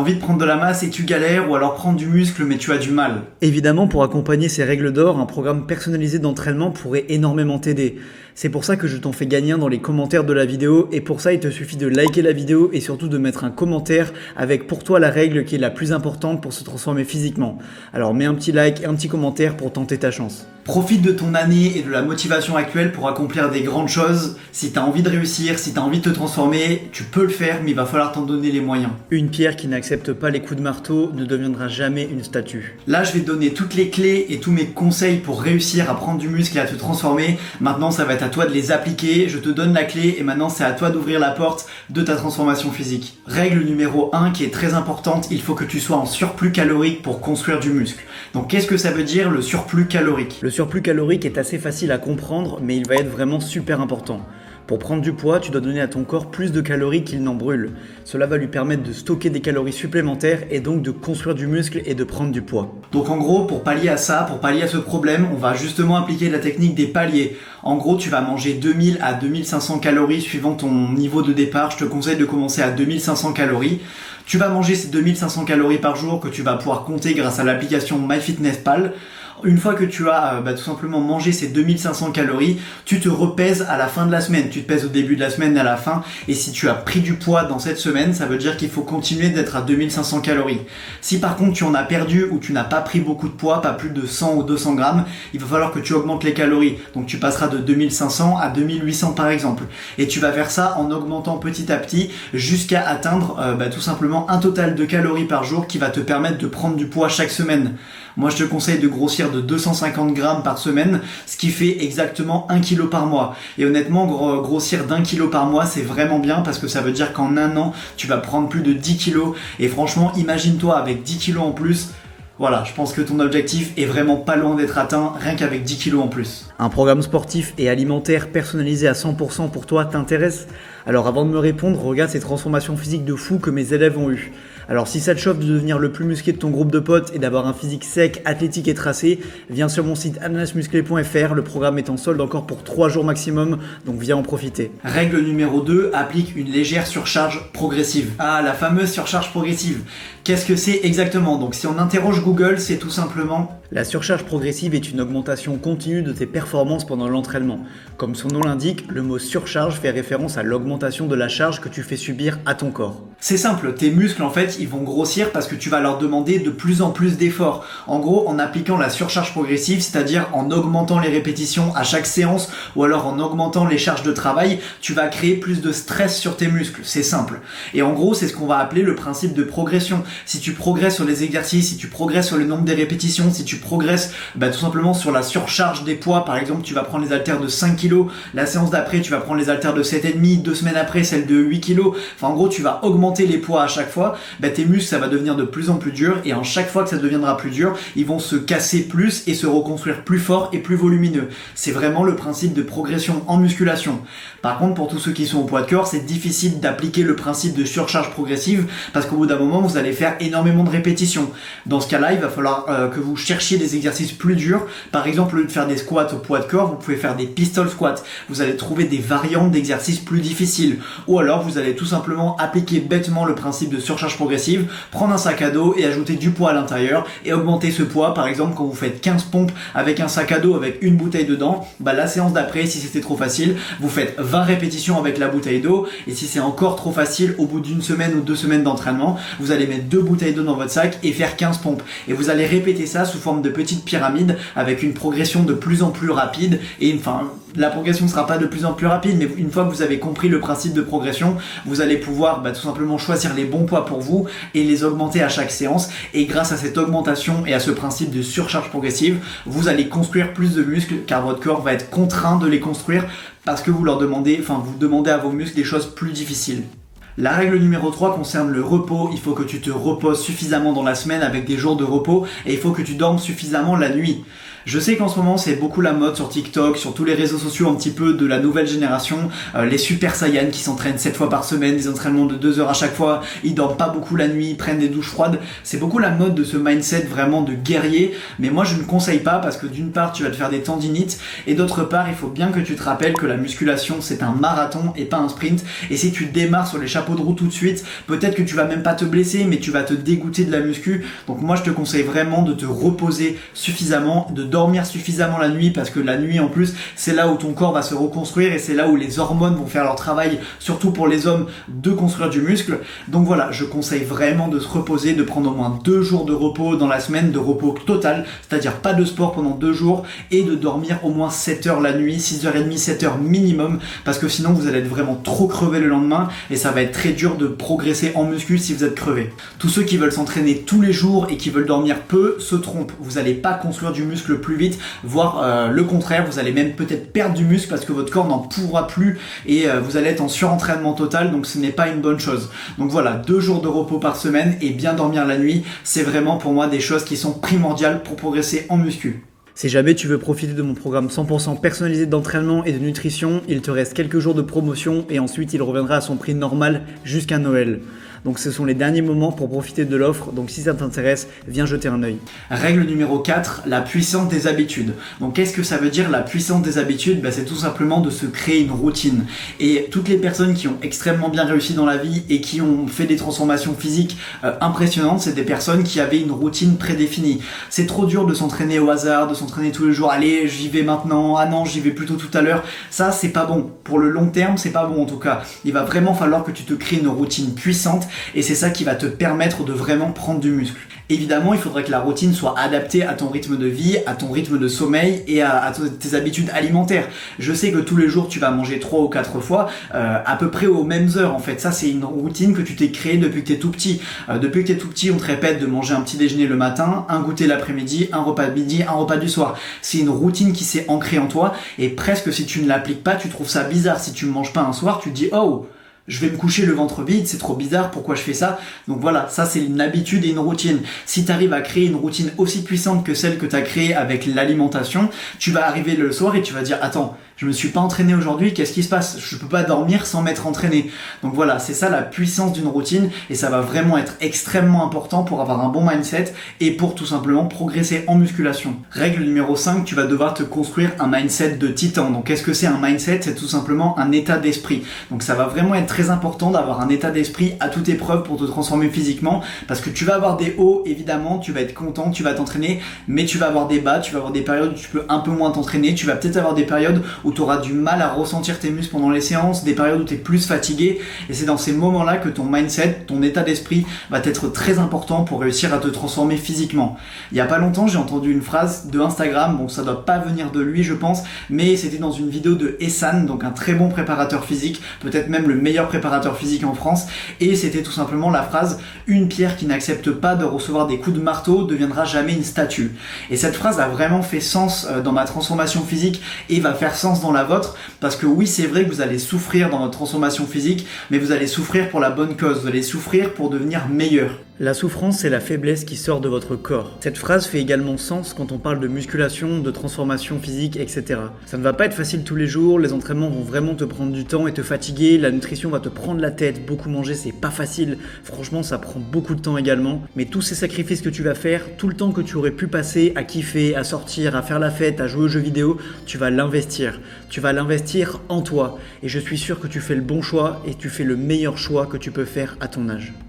envie de prendre de la masse et tu galères, ou alors prendre du muscle mais tu as du mal. Évidemment, pour accompagner ces règles d'or, un programme personnalisé d'entraînement pourrait énormément t'aider. C'est pour ça que je t'en fais gagner un dans les commentaires de la vidéo, et pour ça il te suffit de liker la vidéo et surtout de mettre un commentaire avec pour toi la règle qui est la plus importante pour se transformer physiquement. Alors mets un petit like et un petit commentaire pour tenter ta chance. Profite de ton année et de la motivation actuelle pour accomplir des grandes choses. Si tu as envie de réussir, si tu as envie de te transformer, tu peux le faire, mais il va falloir t'en donner les moyens. Une pierre qui n'accepte pas les coups de marteau ne deviendra jamais une statue. Là, je vais te donner toutes les clés et tous mes conseils pour réussir à prendre du muscle et à te transformer. Maintenant, ça va être à toi de les appliquer. Je te donne la clé et maintenant, c'est à toi d'ouvrir la porte de ta transformation physique. Règle numéro 1 qui est très importante, il faut que tu sois en surplus calorique pour construire du muscle. Donc, qu'est-ce que ça veut dire le surplus calorique ? Le surplus calorique est assez facile à comprendre, mais il va être vraiment super important. Pour prendre du poids, tu dois donner à ton corps plus de calories qu'il n'en brûle. Cela va lui permettre de stocker des calories supplémentaires et donc de construire du muscle et de prendre du poids. Donc en gros, pour pallier à ça, pour pallier à ce problème, on va justement appliquer la technique des paliers. En gros, tu vas manger 2000 à 2500 calories suivant ton niveau de départ. Je te conseille de commencer à 2500 calories. Tu vas manger ces 2500 calories par jour que tu vas pouvoir compter grâce à l'application MyFitnessPal. Une fois que tu as tout simplement mangé ces 2500 calories, tu te repèses à la fin de la semaine. Tu te pèses au début de la semaine et à la fin. Et si tu as pris du poids dans cette semaine, ça veut dire qu'il faut continuer d'être à 2500 calories. Si par contre tu en as perdu ou tu n'as pas pris beaucoup de poids, pas plus de 100 ou 200 grammes, il va falloir que tu augmentes les calories. Donc tu passeras de 2500 à 2800 par exemple. Et tu vas faire ça en augmentant petit à petit jusqu'à atteindre tout simplement un total de calories par jour qui va te permettre de prendre du poids chaque semaine. Moi, je te conseille de grossir de 250 grammes par semaine, ce qui fait exactement 1 kg par mois. Et honnêtement, grossir d'1 kg par mois, c'est vraiment bien parce que ça veut dire qu'en un an, tu vas prendre plus de 10 kg. Et franchement, imagine-toi avec 10 kg en plus. Voilà, je pense que ton objectif est vraiment pas loin d'être atteint, rien qu'avec 10 kg en plus. Un programme sportif et alimentaire personnalisé à 100% pour toi t'intéresse ? Alors avant de me répondre, regarde ces transformations physiques de fou que mes élèves ont eues. Alors si ça te chauffe de devenir le plus musclé de ton groupe de potes et d'avoir un physique sec, athlétique et tracé, viens sur mon site ananasmusclé.fr, le programme est en solde encore pour 3 jours maximum, donc viens en profiter. Règle numéro 2, applique une légère surcharge progressive. Ah, la fameuse surcharge progressive. Qu'est-ce que c'est exactement ? Donc si on interroge Google, c'est tout simplement... La surcharge progressive est une augmentation continue de tes performances pendant l'entraînement. Comme son nom l'indique, le mot surcharge fait référence à l'augmentation de la charge que tu fais subir à ton corps. C'est simple, tes muscles en fait, ils vont grossir parce que tu vas leur demander de plus en plus d'efforts. En gros, en appliquant la surcharge progressive, c'est-à-dire en augmentant les répétitions à chaque séance ou alors en augmentant les charges de travail, tu vas créer plus de stress sur tes muscles. C'est simple. Et en gros, c'est ce qu'on va appeler le principe de progression. Si tu progresses sur les exercices, si tu progresses sur le nombre des répétitions, si tu progresses tout simplement sur la surcharge des poids, par exemple, tu vas prendre les haltères de 5 kg, la séance d'après, tu vas prendre les haltères de 7,5, 2 semaines après, celle de 8 kg. Enfin, en gros, tu vas augmenter les poids à chaque fois, tes muscles, ça va devenir de plus en plus dur et en chaque fois que ça deviendra plus dur, ils vont se casser plus et se reconstruire plus fort et plus volumineux. C'est vraiment le principe de progression en musculation. Par contre, pour tous ceux qui sont au poids de corps, c'est difficile d'appliquer le principe de surcharge progressive parce qu'au bout d'un moment, vous allez faire énormément de répétitions. Dans ce cas-là, il va falloir que vous cherchiez des exercices plus durs. Par exemple, au lieu de faire des squats au poids de corps, vous pouvez faire des pistol squats. Vous allez trouver des variantes d'exercices plus difficiles. Ou alors, vous allez tout simplement appliquer bêtement le principe de surcharge progressive, prendre un sac à dos et ajouter du poids à l'intérieur et augmenter ce poids. Par exemple, quand vous faites 15 pompes avec un sac à dos avec une bouteille dedans, la séance d'après, si c'était trop facile, vous faites 20 répétitions avec la bouteille d'eau, et si c'est encore trop facile, au bout d'une semaine ou 2 semaines d'entraînement, vous allez mettre 2 bouteilles d'eau dans votre sac et faire 15 pompes. Et vous allez répéter ça sous forme de petites pyramides avec une progression de plus en plus rapide. Et enfin, la progression ne sera pas de plus en plus rapide, mais une fois que vous avez compris le principe de progression, vous allez pouvoir tout simplement choisir les bons poids pour vous et les augmenter à chaque séance. Et grâce à cette augmentation et à ce principe de surcharge progressive, vous allez construire plus de muscles car votre corps va être contraint de les construire parce que vous demandez à vos muscles des choses plus difficiles. La règle numéro 3 concerne le repos. Il faut que tu te reposes suffisamment dans la semaine avec des jours de repos et il faut que tu dormes suffisamment la nuit. Je sais qu'en ce moment c'est beaucoup la mode sur TikTok, sur tous les réseaux sociaux un petit peu de la nouvelle génération, les super saiyans qui s'entraînent 7 fois par semaine, des entraînements de 2 heures à chaque fois, ils dorment pas beaucoup la nuit, ils prennent des douches froides. C'est beaucoup la mode de ce mindset vraiment de guerrier, mais moi je ne conseille pas parce que d'une part tu vas te faire des tendinites et d'autre part il faut bien que tu te rappelles que la musculation c'est un marathon et pas un sprint, et si tu démarres sur les chapeaux chapeau de roue tout de suite. Peut-être que tu vas même pas te blesser, mais tu vas te dégoûter de la muscu. Donc moi je te conseille vraiment de te reposer suffisamment, de dormir suffisamment la nuit, parce que la nuit en plus c'est là où ton corps va se reconstruire et c'est là où les hormones vont faire leur travail, surtout pour les hommes, de construire du muscle. Donc voilà, je conseille vraiment de se reposer, de prendre au moins 2 jours de repos dans la semaine, de repos total, c'est-à-dire pas de sport pendant 2 jours, et de dormir au moins 7 heures la nuit, 6h30, 7 heures minimum, parce que sinon vous allez être vraiment trop crevé le lendemain et ça va être très dur de progresser en muscu si vous êtes crevé. Tous ceux qui veulent s'entraîner tous les jours et qui veulent dormir peu se trompent. Vous n'allez pas construire du muscle plus vite, voire le contraire, vous allez même peut-être perdre du muscle parce que votre corps n'en pourra plus et vous allez être en surentraînement total, donc ce n'est pas une bonne chose. Donc voilà, 2 jours de repos par semaine et bien dormir la nuit, c'est vraiment pour moi des choses qui sont primordiales pour progresser en muscu. Si jamais tu veux profiter de mon programme 100% personnalisé d'entraînement et de nutrition, il te reste quelques jours de promotion et ensuite il reviendra à son prix normal jusqu'à Noël. Donc ce sont les derniers moments pour profiter de l'offre, donc si ça t'intéresse, viens jeter un œil. Règle numéro 4, la puissance des habitudes. Donc qu'est-ce que ça veut dire la puissance des habitudes? C'est tout simplement de se créer une routine. Et toutes les personnes qui ont extrêmement bien réussi dans la vie et qui ont fait des transformations physiques impressionnantes, c'est des personnes qui avaient une routine prédéfinie. C'est trop dur de s'entraîner au hasard, de s'entraîner tous les jours, allez j'y vais maintenant, ah non j'y vais plutôt tout à l'heure. Ça c'est pas bon. Pour le long terme c'est pas bon en tout cas. Il va vraiment falloir que tu te crées une routine puissante. Et c'est ça qui va te permettre de vraiment prendre du muscle. Évidemment, il faudrait que la routine soit adaptée à ton rythme de vie, à ton rythme de sommeil et à tes habitudes alimentaires. Je sais que tous les jours, tu vas manger 3 ou 4 fois, à peu près aux mêmes heures en fait. Ça, c'est une routine que tu t'es créée depuis que tu es tout petit. Depuis que tu es tout petit, on te répète de manger un petit déjeuner le matin, un goûter l'après-midi, un repas de midi, un repas du soir. C'est une routine qui s'est ancrée en toi et presque si tu ne l'appliques pas, tu trouves ça bizarre. Si tu ne manges pas un soir, tu te dis « Oh !» je vais me coucher le ventre vide, c'est trop bizarre, pourquoi je fais ça? Donc voilà, ça c'est une habitude et une routine. Si tu arrives à créer une routine aussi puissante que celle que tu as créée avec l'alimentation, tu vas arriver le soir et tu vas dire « Attends, je me suis pas entraîné aujourd'hui, qu'est-ce qui se passe? Je peux pas dormir sans m'être entraîné. » Donc voilà, c'est ça la puissance d'une routine et ça va vraiment être extrêmement important pour avoir un bon mindset et pour tout simplement progresser en musculation. Règle numéro 5, tu vas devoir te construire un mindset de titan. Donc qu'est-ce que c'est un mindset? C'est tout simplement un état d'esprit. Donc ça va vraiment être très important d'avoir un état d'esprit à toute épreuve pour te transformer physiquement parce que tu vas avoir des hauts, évidemment, tu vas être content, tu vas t'entraîner, mais tu vas avoir des bas, tu vas avoir des périodes où tu peux un peu moins t'entraîner, tu vas peut-être avoir des périodes où tu auras du mal à ressentir tes muscles pendant les séances, des périodes où tu es plus fatigué et c'est dans ces moments-là que ton mindset, ton état d'esprit va être très important pour réussir à te transformer physiquement. Il y a pas longtemps, j'ai entendu une phrase de Instagram, bon ça doit pas venir de lui je pense, mais c'était dans une vidéo de Essan, donc un très bon préparateur physique, peut-être même le meilleur préparateur physique en France et c'était tout simplement la phrase « Une pierre qui n'accepte pas de recevoir des coups de marteau deviendra jamais une statue ». Et cette phrase a vraiment fait sens dans ma transformation physique et va faire sens dans la vôtre parce que oui c'est vrai que vous allez souffrir dans votre transformation physique mais vous allez souffrir pour la bonne cause, vous allez souffrir pour devenir meilleur. La souffrance, c'est la faiblesse qui sort de votre corps. Cette phrase fait également sens quand on parle de musculation, de transformation physique, etc. Ça ne va pas être facile tous les jours, les entraînements vont vraiment te prendre du temps et te fatiguer, la nutrition va te prendre la tête, beaucoup manger c'est pas facile, franchement ça prend beaucoup de temps également, mais tous ces sacrifices que tu vas faire, tout le temps que tu aurais pu passer à kiffer, à sortir, à faire la fête, à jouer aux jeux vidéo, tu vas l'investir. Tu vas l'investir en toi et je suis sûr que tu fais le bon choix et tu fais le meilleur choix que tu peux faire à ton âge.